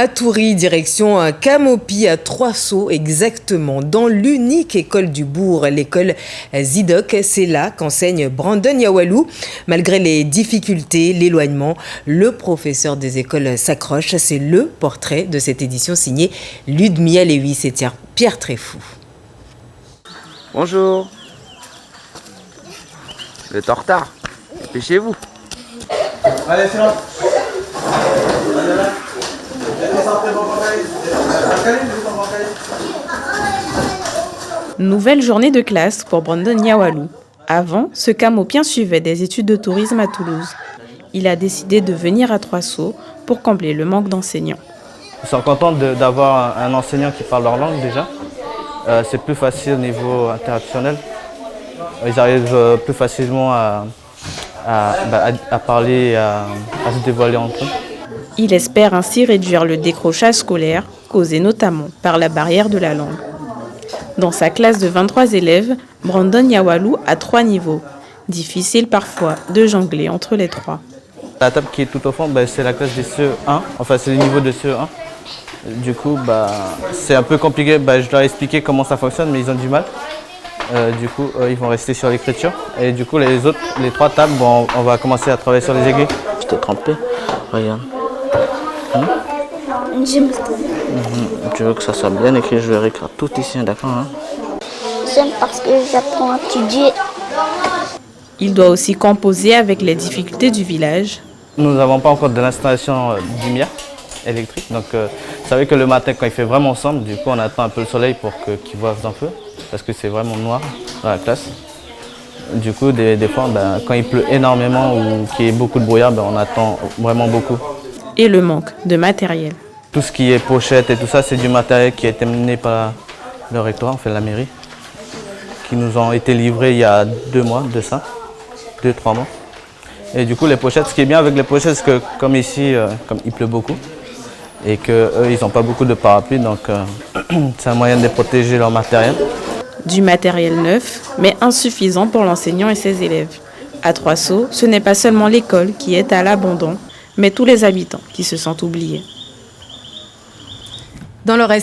À Toury, direction Camopi, à Trois-Sceaux exactement, dans l'unique école du bourg, l'école Zidoc. C'est là qu'enseigne Brandon Yawalou. Malgré les difficultés, l'éloignement, le professeur des écoles s'accroche. C'est le portrait de cette édition signée Ludmilla Lewis et Pierre Tréfou. Bonjour. Vous êtes en retard. Dépêchez-vous. Allez, c'est là. Nouvelle journée de classe pour Brandon Yawalou. Avant, ce Camopien suivait des études de tourisme à Toulouse. Il a décidé de venir à Trois-Sceaux pour combler le manque d'enseignants. Ils sont contents d'avoir un enseignant qui parle leur langue déjà. C'est plus facile au niveau interactionnel. Ils arrivent plus facilement à parler, à se dévoiler entre eux. Il espère ainsi réduire le décrochage scolaire, causé notamment par la barrière de la langue. Dans sa classe de 23 élèves, Brandon Yawalou a 3 niveaux. Difficile parfois de jongler entre les 3. La table qui est tout au fond, c'est la classe des CE1, enfin c'est le niveau de CE1. Du coup, c'est un peu compliqué, je leur ai expliqué comment ça fonctionne, mais ils ont du mal. Du coup, ils vont rester sur l'écriture. Et du coup, les 3 tables, on va commencer à travailler sur les aiguilles. Je t'ai trompé, regarde. Tu veux que ça soit bien écrit, je vais écrire tout ici, d'accord J'aime parce que j'apprends à étudier. Il doit aussi composer avec les difficultés du village. Nous n'avons pas encore de l'installation de lumière électrique. Donc, vous savez que le matin, quand il fait vraiment sombre, du coup, on attend un peu le soleil pour qu'il voit un peu. Parce que c'est vraiment noir dans la classe. Du coup, des fois, quand il pleut énormément ou qu'il y ait beaucoup de brouillard, on attend vraiment beaucoup. Et le manque de matériel. Tout ce qui est pochette et tout ça, c'est du matériel qui a été mené par le rectorat, la mairie, qui nous ont été livrés il y a 2 mois de ça, 2-3 mois. Et du coup, les pochettes, ce qui est bien avec les pochettes, c'est que comme ici, comme il pleut beaucoup, et qu'eux, ils n'ont pas beaucoup de parapluies, donc c'est un moyen de protéger leur matériel. Du matériel neuf, mais insuffisant pour l'enseignant et ses élèves. À Trois-Sceaux, ce n'est pas seulement l'école qui est à l'abandon, mais tous les habitants qui se sentent oubliés. Dans le reste